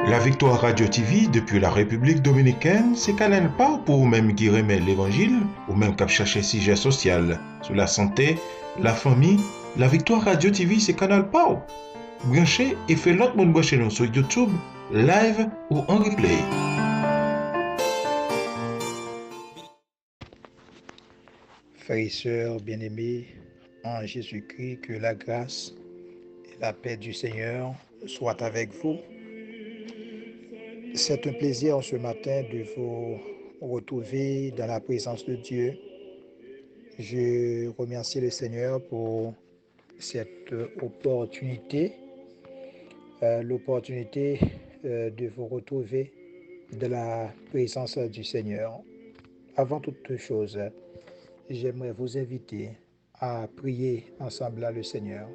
La Victoire Radio TV depuis la République Dominicaine, c'est Canal pas pour même qui remet l'évangile ou même cap chercher sujet social sur la santé, la famille. La Victoire Radio TV, c'est Canal pas. Branchez et fait l'autre monde brancher nous sur YouTube, live ou en replay. Frères et sœurs bien-aimés en Jésus-Christ, que la grâce et la paix du Seigneur soient avec vous. C'est un plaisir ce matin de vous retrouver dans la présence de Dieu. Je remercie le Seigneur pour cette opportunité, de vous retrouver dans la présence du Seigneur. Avant toute chose, j'aimerais vous inviter à prier ensemble à le Seigneur.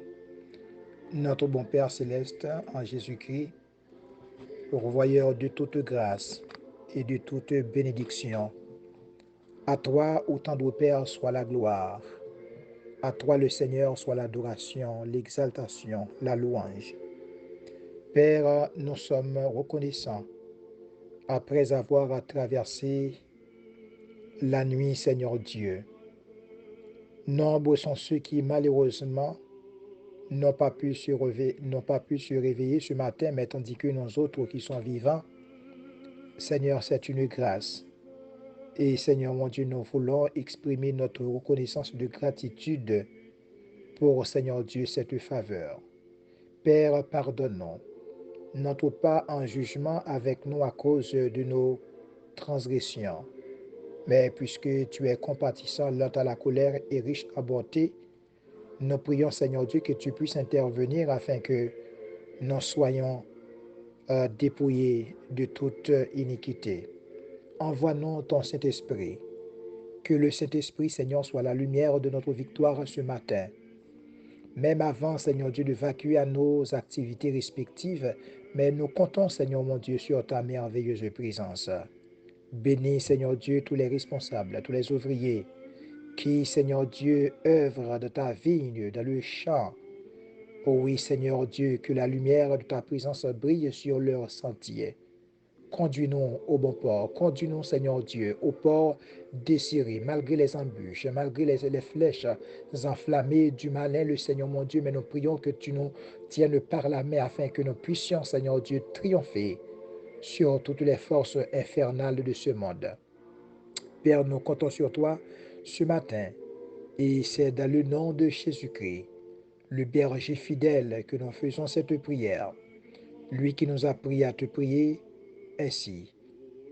Notre bon Père céleste en Jésus-Christ, pourvoyeur de toute grâce et de toute bénédiction, à toi, ô tendre Père, soit la gloire. À toi, le Seigneur, soit l'adoration, l'exaltation, la louange. Père, nous sommes reconnaissants après avoir traversé la nuit, Seigneur Dieu. Nombreux sont ceux qui, malheureusement, n'ont pas pu se réveiller ce matin, mais tandis que nous autres qui sont vivants, Seigneur, c'est une grâce. Et Seigneur mon Dieu, nous voulons exprimer notre reconnaissance de gratitude pour, Seigneur Dieu, cette faveur. Père, pardonne-nous. N'entre pas en jugement avec nous à cause de nos transgressions. Mais puisque tu es compatissant, lent à la colère et riche en bonté, nous prions, Seigneur Dieu, que tu puisses intervenir afin que nous soyons dépouillés de toute iniquité. Envoie-nous ton Saint-Esprit. Que le Saint-Esprit, Seigneur, soit la lumière de notre victoire ce matin. Même avant, Seigneur Dieu, de vacuer à nos activités respectives, mais nous comptons, Seigneur mon Dieu, sur ta merveilleuse présence. Bénis, Seigneur Dieu, tous les responsables, tous les ouvriers qui, Seigneur Dieu, œuvrent de ta vigne, dans le champ. Oh oui, Seigneur Dieu, que la lumière de ta présence brille sur leur sentier. Conduis-nous au bon port. Conduis-nous, Seigneur Dieu, au port désiré, malgré les embûches, malgré les flèches enflammées du malin, le Seigneur mon Dieu. Mais nous prions que tu nous tiennes par la main afin que nous puissions, Seigneur Dieu, triompher sur toutes les forces infernales de ce monde. Père, nous comptons sur toi ce matin. Et c'est dans le nom de Jésus-Christ, le berger fidèle, que nous faisons cette prière. Lui qui nous a appris à te prier ainsi.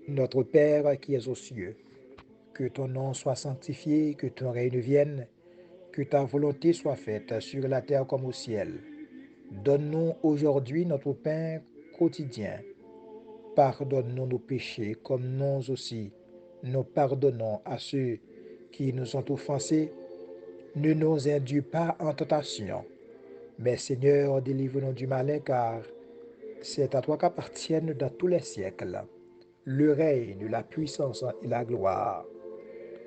Notre Père qui es aux cieux, que ton nom soit sanctifié, que ton règne vienne, que ta volonté soit faite sur la terre comme au ciel. Donne-nous aujourd'hui notre pain quotidien. Pardonne-nous nos péchés, comme nous aussi nous pardonnons à ceux qui nous ont offensés. Ne nous induis pas en tentation, mais Seigneur, délivre-nous du malin, car c'est à toi qu'appartiennent dans tous les siècles le règne, la puissance et la gloire.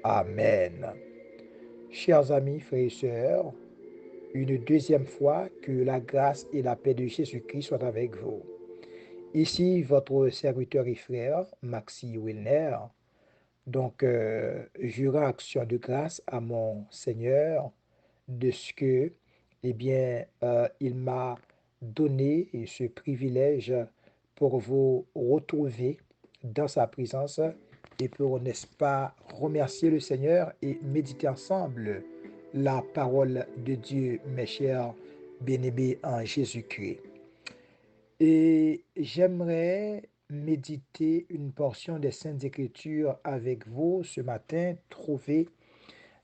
Amen. Chers amis, frères et sœurs, une deuxième fois, que la grâce et la paix de Jésus-Christ soient avec vous. Ici, votre serviteur et frère, Maxi Wilner. Donc, je rends action de grâce à mon Seigneur de ce que, il m'a donné ce privilège pour vous retrouver dans sa présence et pour, n'est-ce pas, remercier le Seigneur et méditer ensemble la parole de Dieu, mes chers bien-aimés en Jésus-Christ. Et j'aimerais méditer une portion des Saintes Écritures avec vous ce matin, trouvée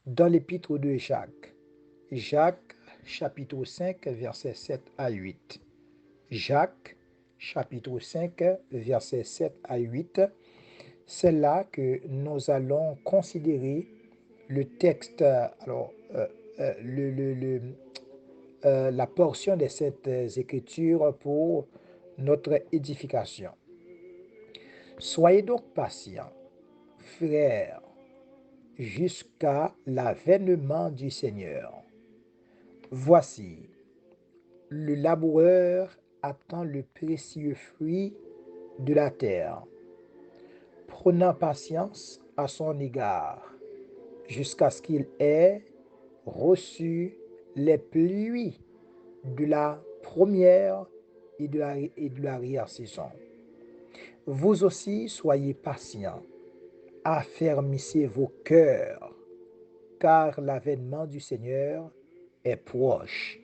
dans l'épître de Jacques. Jacques, chapitre 5, versets 7 à 8. Jacques, chapitre 5, versets 7 à 8. C'est là que nous allons considérer le texte, la portion des Saintes Écritures pour notre édification. Soyez donc patients, frères, jusqu'à l'avènement du Seigneur. Voici, le laboureur attend le précieux fruit de la terre, prenant patience à son égard, jusqu'à ce qu'il ait reçu les pluies de la première et de l'arrière-saison. Vous aussi, soyez patients, affermissez vos cœurs, car l'avènement du Seigneur est proche.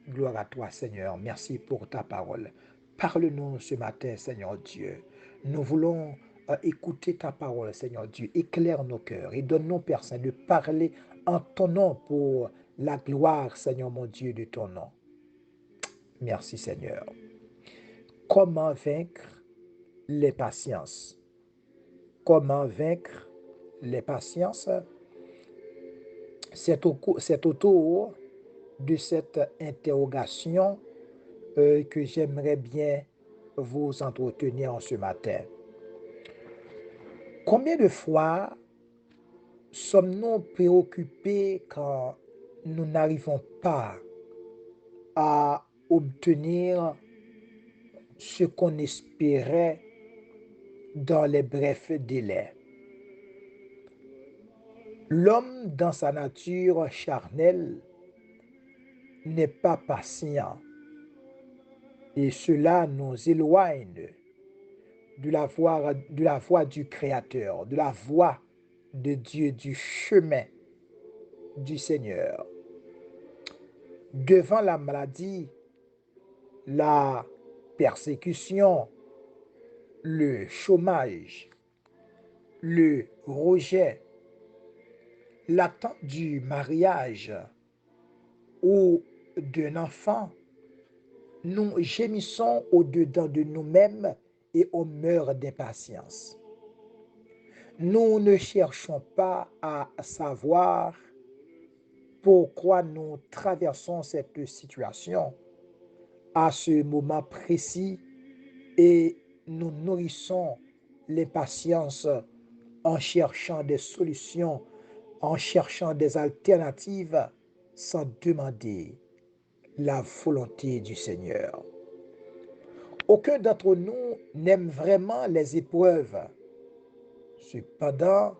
Gloire à toi, Seigneur. Merci pour ta parole. Parle-nous ce matin, Seigneur Dieu. Nous voulons écouter ta parole, Seigneur Dieu. Éclaire nos cœurs et donne-nous, Père Saint, de parler en ton nom pour la gloire, Seigneur mon Dieu, de ton nom. Merci, Seigneur. Comment vaincre les patiences? Comment vaincre les patiences? C'est autour de cette interrogation que j'aimerais bien vous entretenir en ce matin. Combien de fois sommes-nous préoccupés quand nous n'arrivons pas à obtenir ce qu'on espérait dans les brefs délais? L'homme, dans sa nature charnelle, n'est pas patient et cela nous éloigne de la voie du Créateur, de la voie de Dieu, du chemin du Seigneur. Devant la maladie, la persécution, le chômage, le rejet, l'attente du mariage ou d'un enfant, nous gémissons au-dedans de nous-mêmes et on meurt d'impatience. Nous ne cherchons pas à savoir pourquoi nous traversons cette situation à ce moment précis et nous nourrissons l'impatience en cherchant des solutions, en cherchant des alternatives sans demander la volonté du Seigneur. Aucun d'entre nous n'aime vraiment les épreuves. Cependant,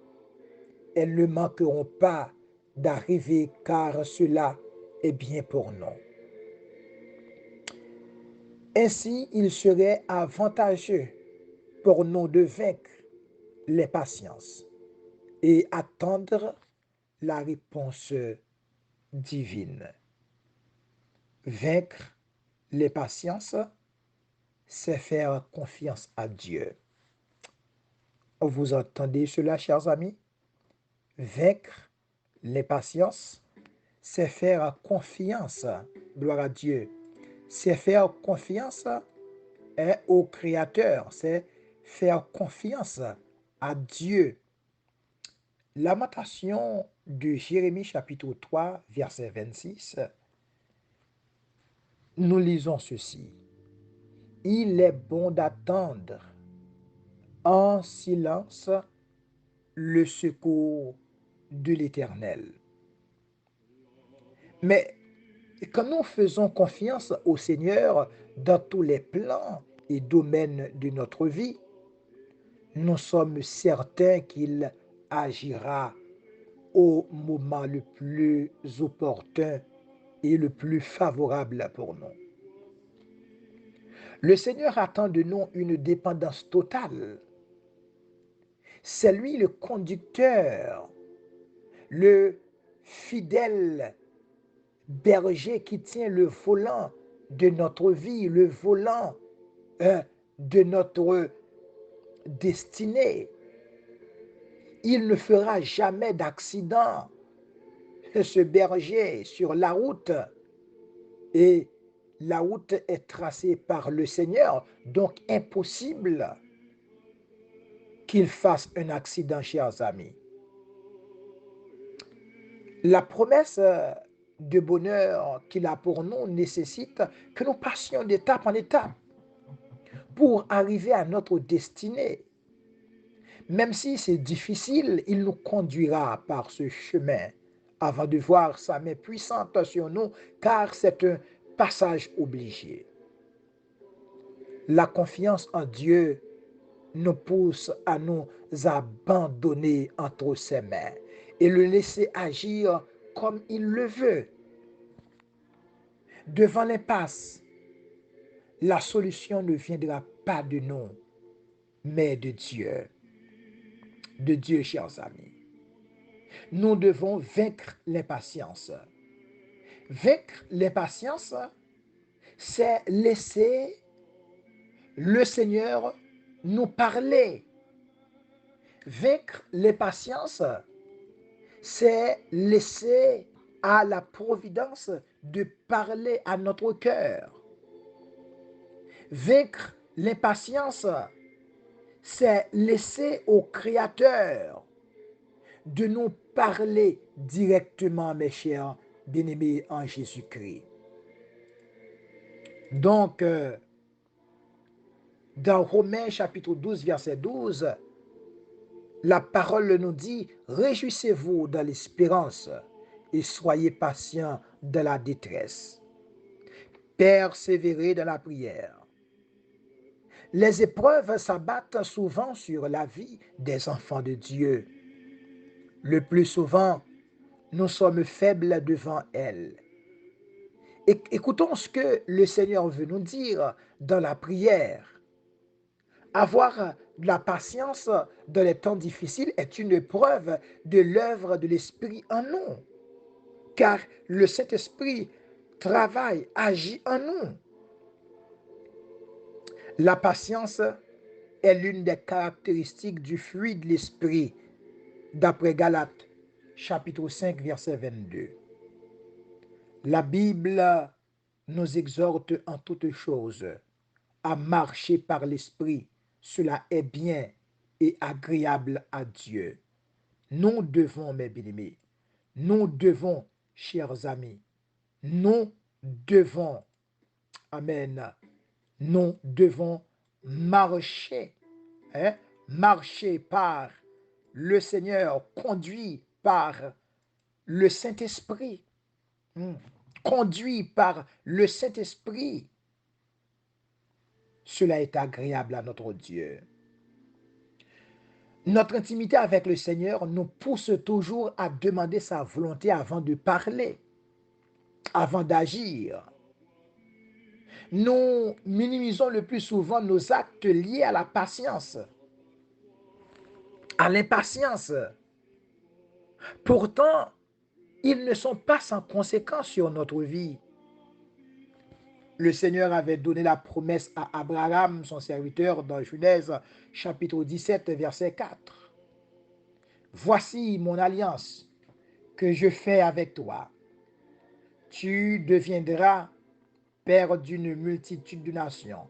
elles ne manqueront pas d'arriver car cela est bien pour nous. Ainsi, il serait avantageux pour nous de vaincre l'impatience et attendre la réponse divine. Vaincre l'impatience, c'est faire confiance à Dieu. Vous entendez cela, chers amis? Vaincre l'impatience, c'est faire confiance, gloire à Dieu. C'est faire confiance au Créateur, c'est faire confiance à Dieu. Lamentation de Jérémie chapitre 3, verset 26, nous lisons ceci. Il est bon d'attendre en silence le secours de l'Éternel. Mais quand nous faisons confiance au Seigneur dans tous les plans et domaines de notre vie, nous sommes certains qu'il agira au moment le plus opportun et le plus favorable pour nous. Le Seigneur attend de nous une dépendance totale. C'est lui le conducteur, le fidèle berger qui tient le volant de notre vie, le volant de notre destinée. Il ne fera jamais d'accident, ce berger, sur la route. Et la route est tracée par le Seigneur, donc impossible qu'il fasse un accident, chers amis. La promesse de bonheur qu'il a pour nous nécessite que nous passions d'étape en étape pour arriver à notre destinée. Même si c'est difficile, il nous conduira par ce chemin avant de voir sa main puissante sur nous, car c'est un passage obligé. La confiance en Dieu nous pousse à nous abandonner entre ses mains et le laisser agir comme il le veut. Devant l'impasse, la solution ne viendra pas de nous, mais de Dieu. De Dieu, chers amis. Nous devons vaincre l'impatience. Vaincre l'impatience, c'est laisser le Seigneur nous parler. Vaincre l'impatience, c'est laisser à la providence de parler à notre cœur. Vaincre l'impatience, c'est laisser au Créateur de nous parler directement, mes chers bien-aimés en Jésus-Christ. Donc, dans Romains chapitre 12, verset 12, la parole nous dit, réjouissez-vous dans l'espérance et soyez patients dans la détresse. Persévérez dans la prière. Les épreuves s'abattent souvent sur la vie des enfants de Dieu. Le plus souvent, nous sommes faibles devant elles. Écoutons ce que le Seigneur veut nous dire dans la prière. Avoir de la patience dans les temps difficiles est une preuve de l'œuvre de l'Esprit en nous, car le Saint-Esprit travaille, agit en nous. La patience est l'une des caractéristiques du fruit de l'Esprit, d'après Galates, chapitre 5, verset 22. La Bible nous exhorte en toutes choses à marcher par l'Esprit. Cela est bien et agréable à Dieu. Nous devons, mes bien-aimés, nous devons, chers amis, nous devons, amen, nous devons marcher, marcher par le Seigneur, conduit par le Saint-Esprit, conduit par le Saint-Esprit. Cela est agréable à notre Dieu. Notre intimité avec le Seigneur nous pousse toujours à demander sa volonté avant de parler, avant d'agir. Nous minimisons le plus souvent nos actes liés à la patience, à l'impatience. Pourtant, ils ne sont pas sans conséquence sur notre vie. Le Seigneur avait donné la promesse à Abraham, son serviteur, dans Genèse chapitre 17, verset 4. Voici mon alliance que je fais avec toi. Tu deviendras père d'une multitude de nations.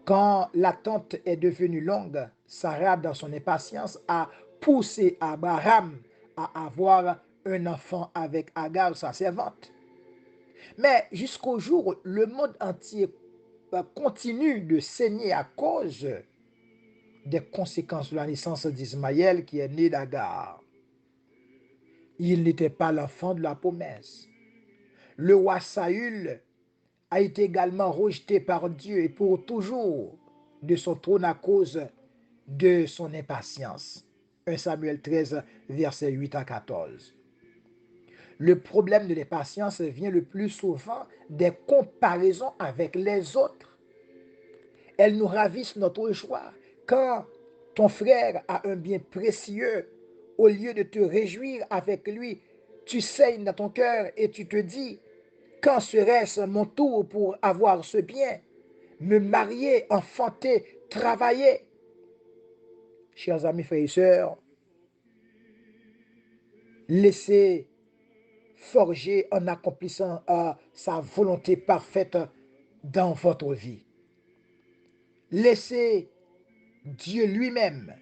Quand l'attente est devenue longue, Sarah, dans son impatience, a poussé Abraham à avoir un enfant avec Agar, sa servante. Mais jusqu'au jour où le monde entier continue de saigner à cause des conséquences de la naissance d'Ismaël qui est né d'Agar. Il n'était pas l'enfant de la promesse. Le roi Saül a été également rejeté par Dieu et pour toujours de son trône à cause de son impatience. 1 Samuel 13, versets 8 à 14. Le problème de l'impatience vient le plus souvent des comparaisons avec les autres. Elles nous ravissent notre joie. Quand ton frère a un bien précieux, au lieu de te réjouir avec lui, tu saignes dans ton cœur et tu te dis, quand serait-ce mon tour pour avoir ce bien? Me marier, enfanter, travailler. Chers amis, frères et sœurs, laissez forger en accomplissant sa volonté parfaite dans votre vie. Laissez Dieu lui-même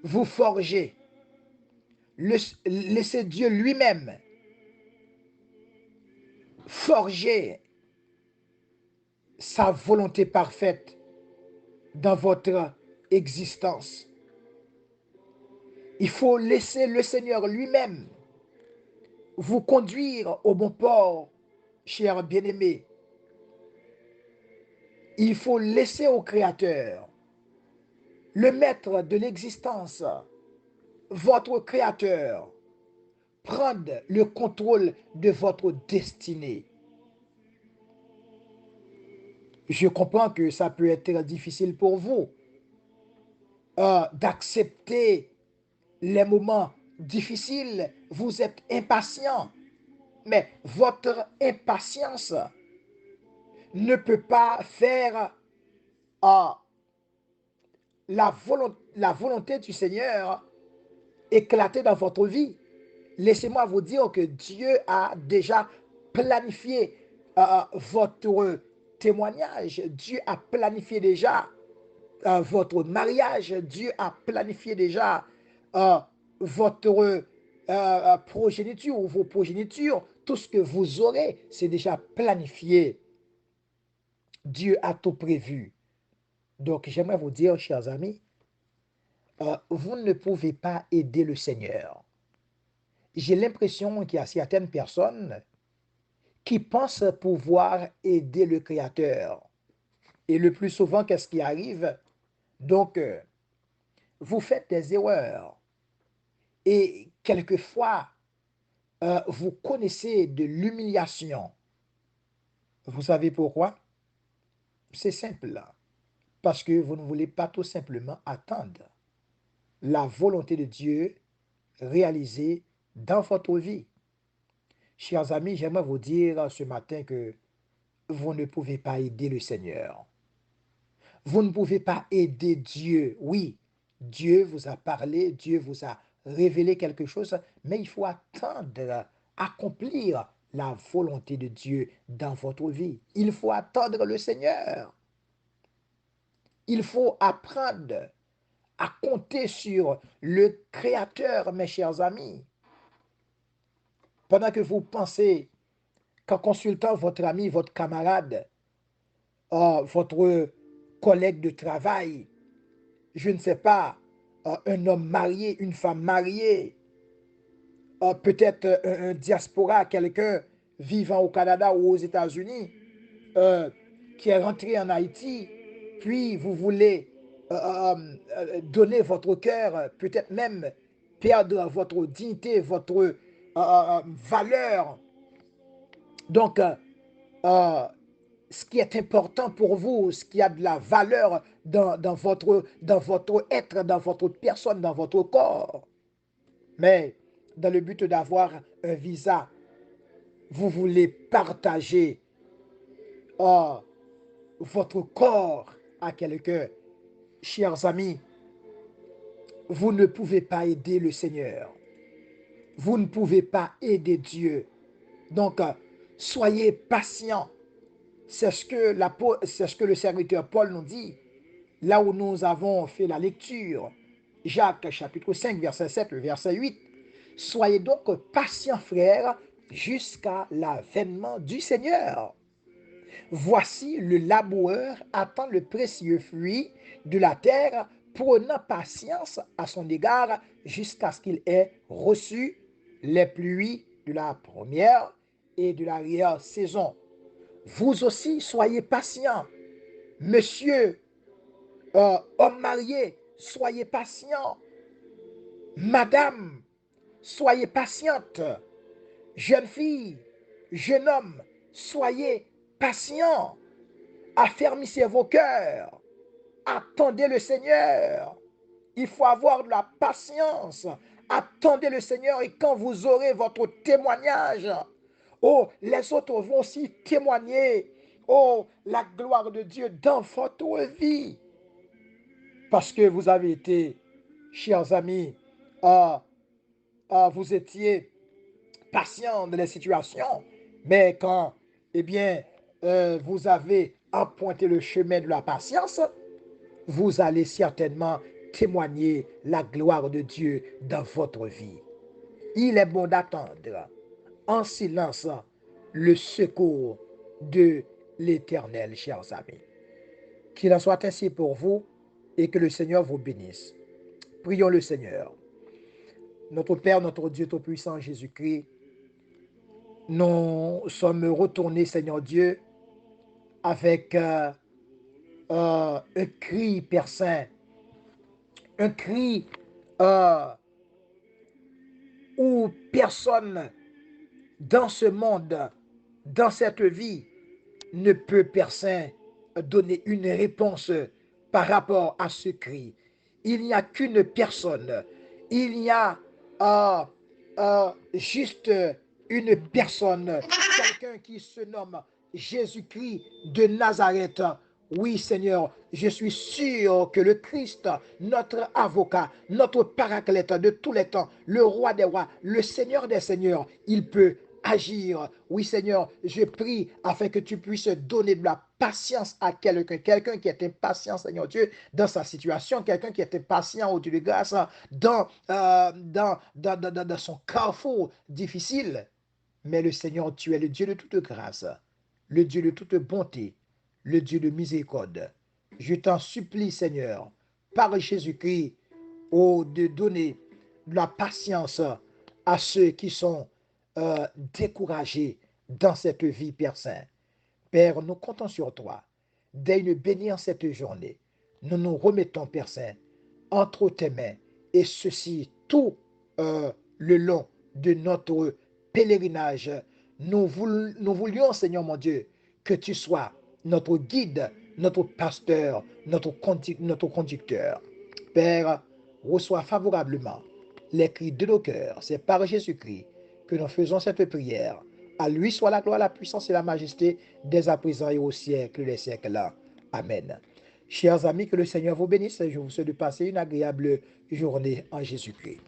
vous forger. Laissez Dieu lui-même forger sa volonté parfaite dans votre existence. Il faut laisser le Seigneur lui-même vous conduire au bon port, chers bien-aimés. Il faut laisser au Créateur, le maître de l'existence, votre Créateur, prendre le contrôle de votre destinée. Je comprends que ça peut être difficile pour vous d'accepter les moments difficiles. Vous êtes impatient, mais votre impatience ne peut pas faire euh, la volonté du Seigneur éclater dans votre vie. Laissez-moi vous dire que Dieu a déjà planifié votre témoignage. Dieu a planifié déjà votre mariage. Dieu a planifié déjà euh, votre progéniture ou vos progénitures. Tout ce que vous aurez, c'est déjà planifié. Dieu a tout prévu. Donc, j'aimerais vous dire, chers amis, vous ne pouvez pas aider le Seigneur. J'ai l'impression qu'il y a certaines personnes qui pensent pouvoir aider le Créateur. Et le plus souvent, qu'est-ce qui arrive? Donc, vous faites des erreurs. Et quelquefois, vous connaissez de l'humiliation. Vous savez pourquoi? C'est simple. Parce que vous ne voulez pas tout simplement attendre la volonté de Dieu réalisée dans votre vie. Chers amis, j'aimerais vous dire ce matin que vous ne pouvez pas aider le Seigneur. Vous ne pouvez pas aider Dieu. Oui, Dieu vous a parlé, Dieu vous a révélé quelque chose, mais il faut attendre, accomplir la volonté de Dieu dans votre vie. Il faut attendre le Seigneur. Il faut apprendre à compter sur le Créateur, mes chers amis. Pendant que vous pensez qu'en consultant votre ami, votre camarade, votre collègue de travail, je ne sais pas, un homme marié, une femme mariée, peut-être un diaspora, quelqu'un vivant au Canada ou aux États-Unis, qui est rentré en Haïti, puis vous voulez donner votre cœur, peut-être même perdre votre dignité, votre valeur. Donc, ce qui est important pour vous, ce qui a de la valeur dans votre être, dans votre personne, dans votre corps. Mais dans le but d'avoir un visa, vous voulez partager oh, votre corps à quelqu'un. Chers amis, vous ne pouvez pas aider le Seigneur. Vous ne pouvez pas aider Dieu. Donc, soyez patients. C'est ce que le serviteur Paul nous dit. Là où nous avons fait la lecture, Jacques chapitre 5, verset 7, le verset 8. Soyez donc patients, frères, jusqu'à l'avènement du Seigneur. Voici le laboureur attend le précieux fruit de la terre, prenant patience à son égard jusqu'à ce qu'il ait reçu les pluies de la première et de l'arrière-saison. Vous aussi, soyez patients. Monsieur, homme marié, soyez patient. Madame, soyez patiente. Jeune fille, jeune homme, soyez patient. Affermissez vos cœurs. Attendez le Seigneur. Il faut avoir de la patience. Attendez le Seigneur et quand vous aurez votre témoignage, oh, les autres vont aussi témoigner, oh, la gloire de Dieu dans votre vie. Parce que vous avez été, chers amis, vous étiez patient dans les situations, mais quand, eh bien, vous avez emprunté le chemin de la patience, vous allez certainement témoigner la gloire de Dieu dans votre vie. Il est bon d'attendre en silence le secours de l'Éternel, chers amis. Qu'il en soit ainsi pour vous et que le Seigneur vous bénisse. Prions le Seigneur. Notre Père, notre Dieu Tout-Puissant, Jésus-Christ, nous sommes retournés, Seigneur Dieu, avec un cri, Père Saint, un cri euh, où personne dans ce monde, dans cette vie, ne peut, Père Saint, donner une réponse par rapport à ce cri. Il n'y a qu'une personne. Il y a euh, juste une personne, quelqu'un qui se nomme Jésus-Christ de Nazareth. Oui, Seigneur, je suis sûr que le Christ, notre avocat, notre paraclète de tous les temps, le roi des rois, le Seigneur des seigneurs, il peut agir. Oui, Seigneur, je prie afin que tu puisses donner de la patience à quelqu'un qui est impatient, Seigneur Dieu, dans sa situation, quelqu'un qui est impatient au Dieu de grâce, dans son carrefour difficile. Mais le Seigneur, tu es le Dieu de toute grâce, le Dieu de toute bonté, le Dieu de miséricorde. Je t'en supplie, Seigneur, par Jésus-Christ, de donner de la patience à ceux qui sont découragés dans cette vie, Père Saint. Père, nous comptons sur toi. Dès nous bénir cette journée. Nous nous remettons, Père Saint, entre tes mains. Et ceci, tout le long de notre pèlerinage. Nous voulions, Seigneur mon Dieu, que tu sois notre guide, notre pasteur, notre conducteur. Père, reçois favorablement les cris de nos cœurs. C'est par Jésus-Christ que nous faisons cette prière. À lui soit la gloire, la puissance et la majesté dès à présent et au siècle des siècles. Amen. Chers amis, que le Seigneur vous bénisse. Je vous souhaite de passer une agréable journée en Jésus-Christ.